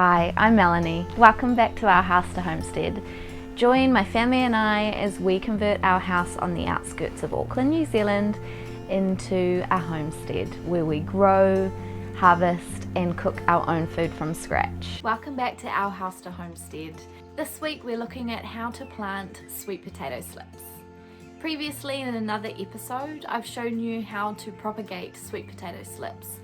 Hi, I'm Melanie. Welcome back to our house to homestead. Join my family and I as we convert our house on the outskirts of Auckland, New Zealand into a homestead where we grow, harvest and cook our own food from scratch. Welcome back to our house to homestead. This week we're looking at how to plant sweet potato slips. Previously in another episode I've shown you how to propagate sweet potato slips.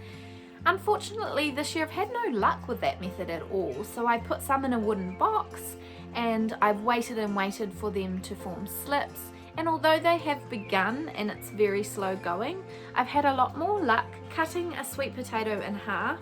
Unfortunately this year I've had no luck with that method at all, so I put some in a wooden box and I've waited and waited for them to form slips, and although they have begun and it's very slow going, I've had a lot more luck cutting a sweet potato in half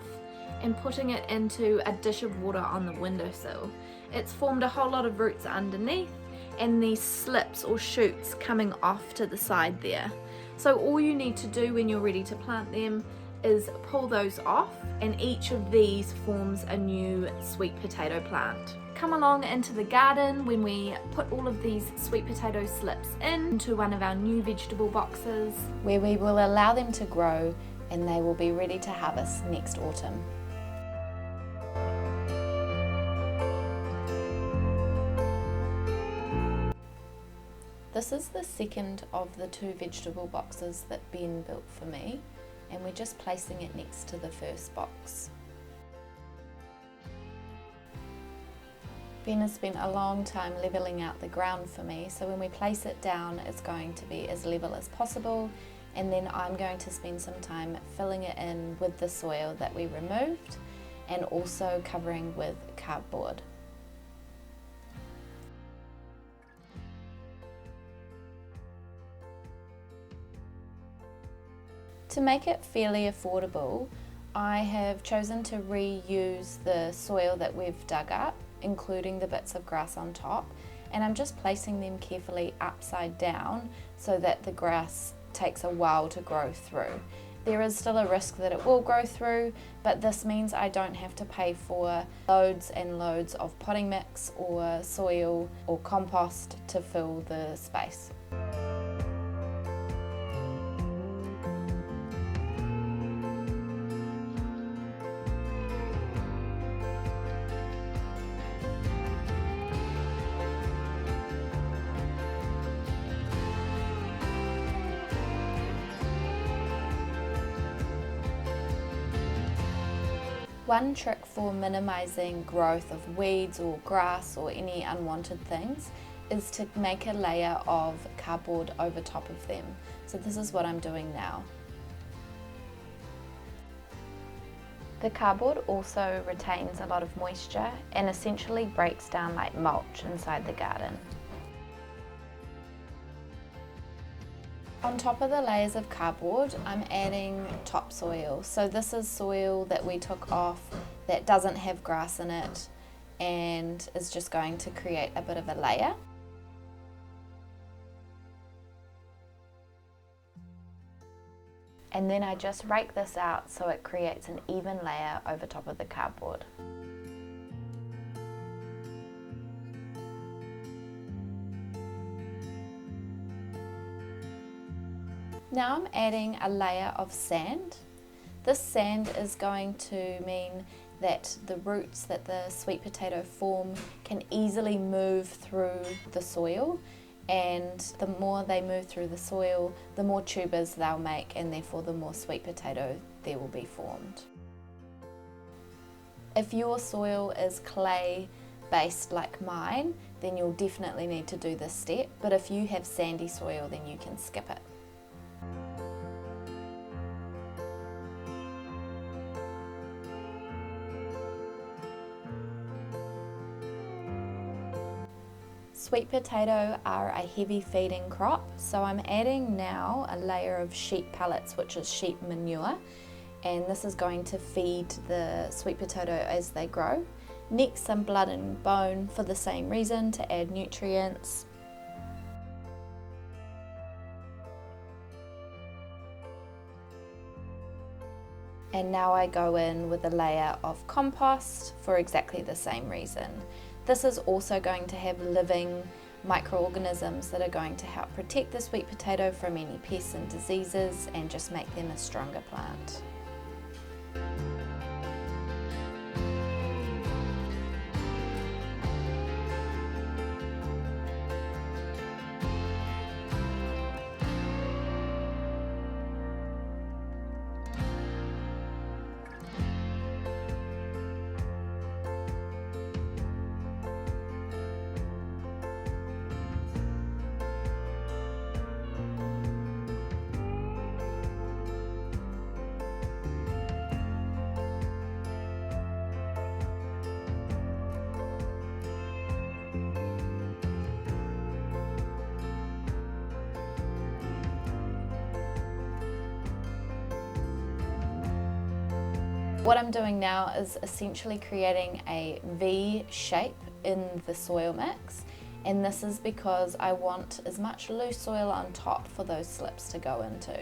and putting it into a dish of water on the windowsill. It's formed a whole lot of roots underneath and these slips or shoots coming off to the side there. So all you need to do when you're ready to plant them is pull those off, and each of these forms a new sweet potato plant. Come along into the garden when we put all of these sweet potato slips into one of our new vegetable boxes, where we will allow them to grow and they will be ready to harvest next autumn. This is the second of the two vegetable boxes that Ben built for me, and we're just placing it next to the first box. Ben has spent a long time levelling out the ground for me, so when we place it down it's going to be as level as possible, and then I'm going to spend some time filling it in with the soil that we removed and also covering with cardboard. To make it fairly affordable, I have chosen to reuse the soil that we've dug up, including the bits of grass on top, and I'm just placing them carefully upside down so that the grass takes a while to grow through. There is still a risk that it will grow through, but this means I don't have to pay for loads and loads of potting mix or soil or compost to fill the space. One trick for minimising growth of weeds or grass or any unwanted things is to make a layer of cardboard over top of them. So this is what I'm doing now. The cardboard also retains a lot of moisture and essentially breaks down like mulch inside the garden. On top of the layers of cardboard, I'm adding topsoil. So this is soil that we took off that doesn't have grass in it and is just going to create a bit of a layer. And then I just rake this out so it creates an even layer over top of the cardboard. Now I'm adding a layer of sand. This sand is going to mean that the roots that the sweet potato form can easily move through the soil, and the more they move through the soil, the more tubers they'll make, and therefore the more sweet potato there will be formed. If your soil is clay based like mine, then you'll definitely need to do this step, but if you have sandy soil then you can skip it. Sweet potato are a heavy feeding crop, so I'm adding now a layer of sheep pellets, which is sheep manure, and this is going to feed the sweet potato as they grow. Next, some blood and bone for the same reason, to add nutrients. And now I go in with a layer of compost for exactly the same reason. This is also going to have living microorganisms that are going to help protect the sweet potato from any pests and diseases and just make them a stronger plant. What I'm doing now is essentially creating a V shape in the soil mix, and this is because I want as much loose soil on top for those slips to go into.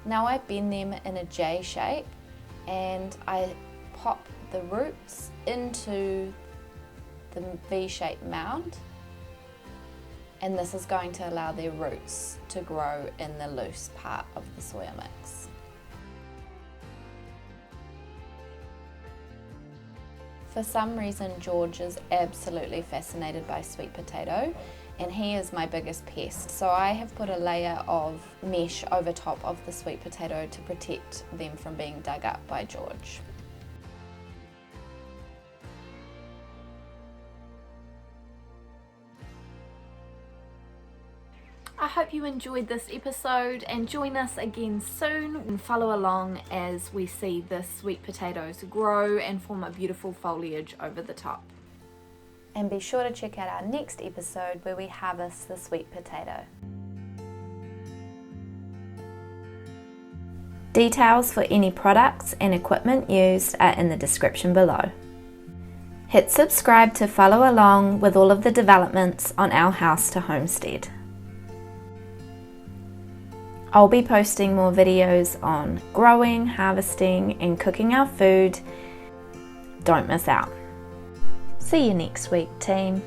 Now I bend them in a J shape and I pop the roots into the V-shaped mound, and this is going to allow their roots to grow in the loose part of the soil mix. For some reason, George is absolutely fascinated by sweet potato, and he is my biggest pest. So I have put a layer of mesh over top of the sweet potato to protect them from being dug up by George. I hope you enjoyed this episode, and join us again soon and follow along as we see the sweet potatoes grow and form a beautiful foliage over the top. And be sure to check out our next episode where we harvest the sweet potato. Details for any products and equipment used are in the description below. Hit subscribe to follow along with all of the developments on our house to homestead. I'll be posting more videos on growing, harvesting and cooking our food. Don't miss out. See you next week, team.